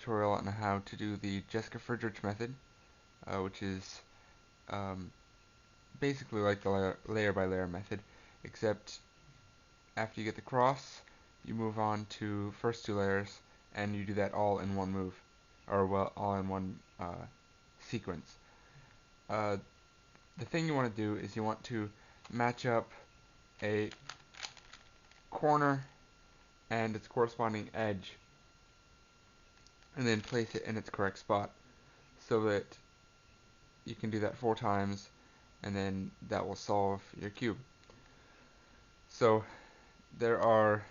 tutorial on how to do the Jessica Fridrich method, which is basically like the layer by layer method, except after you get the cross, you move on to first two layers, and you do that all in one move, or well, all in one sequence. The thing you want to do is you want to match up a corner and its corresponding edge, and then place it in its correct spot, so that you can do that 4 times, and then that will solve your cube. So there are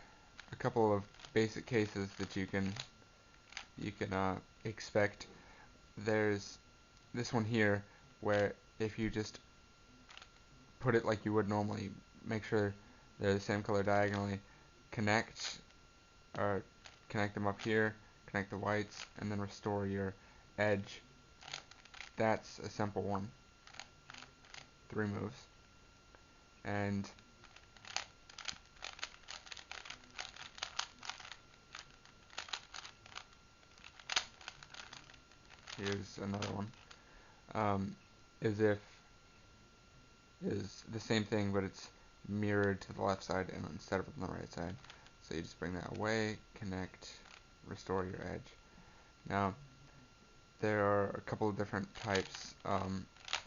a couple of basic cases that you can expect. There's this one here, where if you just put it like you would normally, make sure they're the same color diagonally, connect them up here, connect the whites, and then restore your edge. That's a simple one. 3 moves. And here's another one. Is the same thing, but it's mirrored to the left side and instead of on the right side. So you just bring that away, connect, restore your edge. Now, there are a couple of different types,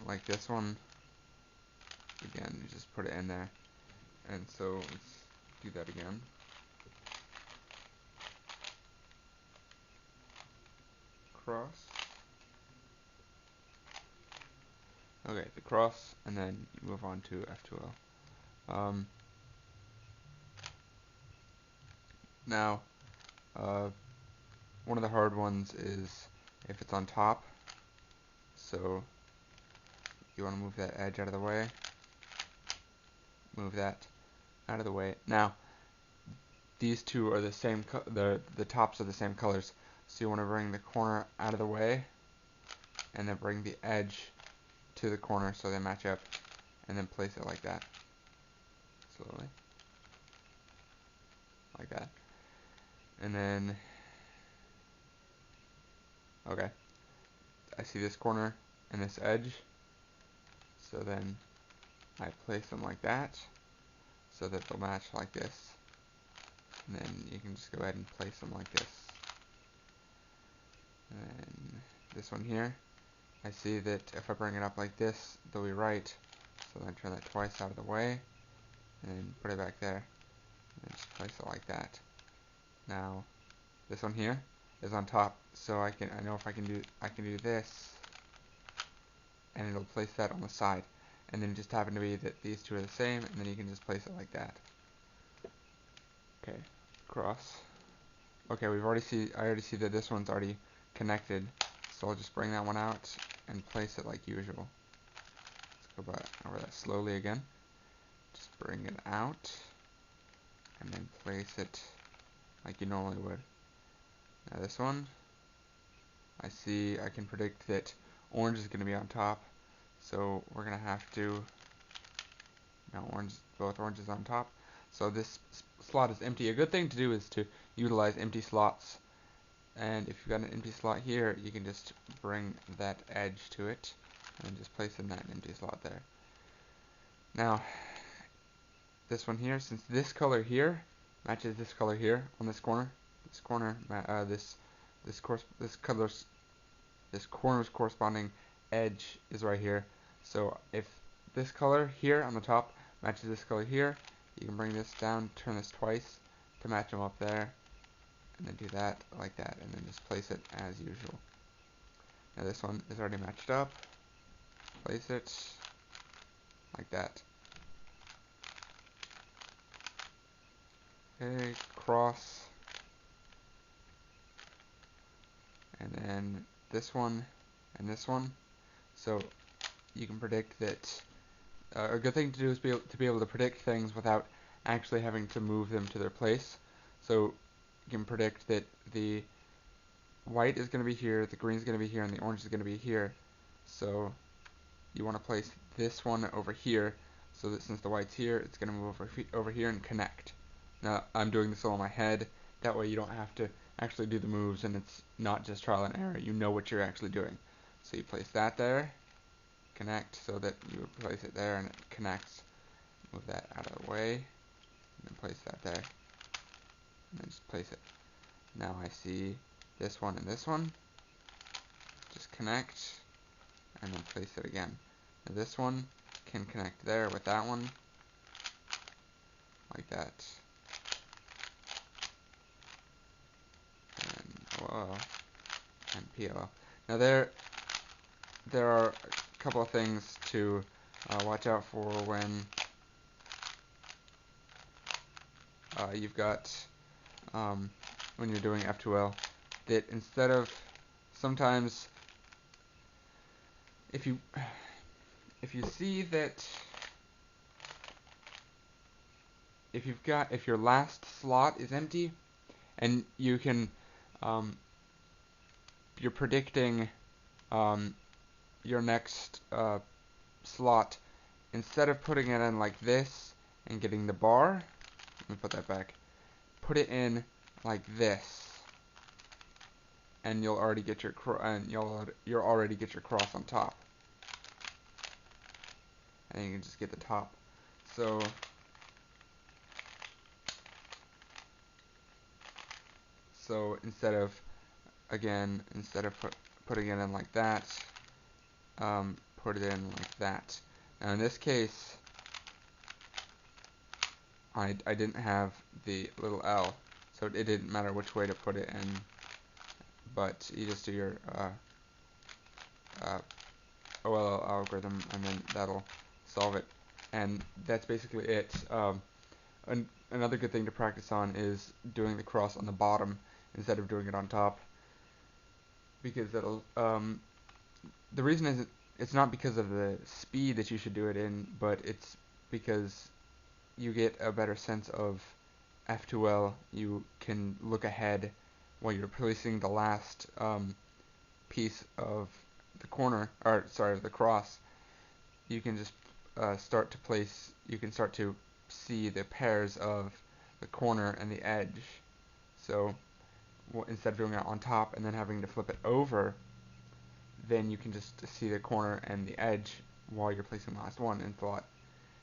like this one. Again, you just put it in there. And so let's do that again. Cross. Okay, the cross, and then you move on to F2L. Now, one of the hard ones is if it's on top. So you want to move that edge out of the way. Move that out of the way. Now, these two are the same. The tops are the same colors. So you want to bring the corner out of the way, and then bring the edge to the corner so they match up, and then place it like that. Slowly, like that, and then okay. I see this corner and this edge, so then I place them like that, so that they'll match like this. And then you can just go ahead and place them like this. And this one here, I see that if I bring it up like this, they'll be right. So then turn that twice out of the way, and put it back there, and just place it like that. Now, this one here is on top, so I know if I can do this, and it'll place that on the side. And then it just happen to be that these two are the same, and then you can just place it like that. Okay, cross. Okay, I already see that this one's already connected, so I'll just bring that one out and place it like usual. Let's go back over that slowly again. Just bring it out, and then place it like you normally would. Now this one, I can predict that orange is going to be on top, so we're going to have to, both oranges on top. So this slot is empty. A good thing to do is to utilize empty slots. And if you've got an empty slot here, you can just bring that edge to it and just place in that empty slot there. Now, this one here, since this color here matches this color here on this corner, this corner's corresponding edge is right here. So if this color here on the top matches this color here, you can bring this down, turn this twice to match them up there, and then do that like that, and then just place it as usual. Now this one is already matched up. Place it like that. Okay, cross, and then this one and this one. So you can predict that. A good thing to do is to be able to predict things without actually having to move them to their place. So you can predict that the white is going to be here, the green is going to be here, and the orange is going to be here. So you want to place this one over here, so that since the white's here, it's going to move over here and connect. Now I'm doing this all in my head. That way you don't have to actually do the moves, and it's not just trial and error. You know what you're actually doing. So you place that there, connect so that you would place it there and it connects. Move that out of the way, and then place that there, and then just place it. Now I see this one and this one. Just connect, and then place it again. Now this one can connect there with that one, like that. And OLL and PLL. Now there are a couple of things to watch out for you've got when you're doing F2L, that instead of sometimes if you see that if your last slot is empty and you can you're predicting your next slot, instead of putting it in like this and getting the bar, let me put that back, put it in like this, and you'll already get your cross on top, and you can just get the top. So instead of putting it in like that, put it in like that. Now in this case, I didn't have the little L, so it didn't matter which way to put it in, but you just do your OLL algorithm, and then that'll solve it. And that's basically it. Another good thing to practice on is doing the cross on the bottom instead of doing it on top, because that'll the reason is it's not because of the speed that you should do it in, but it's because you get a better sense of F2L. You can look ahead while you're placing the last piece of the corner, or sorry, the cross. You can just start to place. You can start to see the pairs of the corner and the edge. So instead of doing it on top and then having to flip it over, then you can just see the corner and the edge while you're placing the last one, and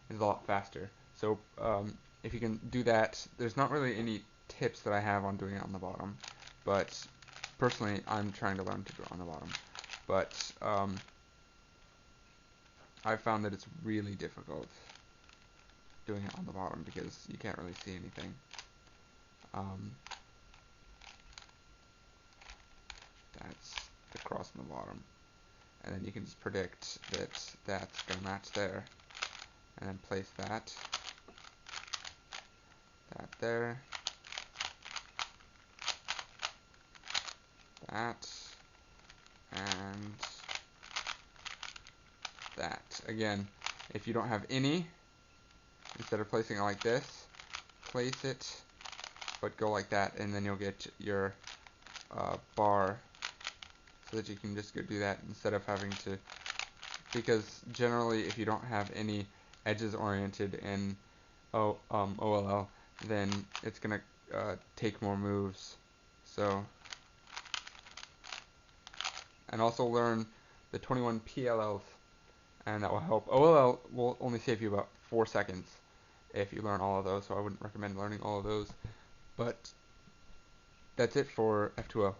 it's a lot faster. So if you can do that, there's not really any tips that I have on doing it on the bottom, but personally I'm trying to learn to do it on the bottom. But I've found that it's really difficult doing it on the bottom because you can't really see anything. That's the cross on the bottom, and then you can just predict that that's going to match there, and then place that there, that, and that. Again, if you don't have any, instead of placing it like this, place it, but go like that, and then you'll get your bar, so that you can just go do that instead of having to, because generally if you don't have any edges oriented in OLL, then it's going to take more moves. So, and also learn the 21 PLLs, and that will help. OLL will only save you about 4 seconds if you learn all of those, so I wouldn't recommend learning all of those. But that's it for F2L.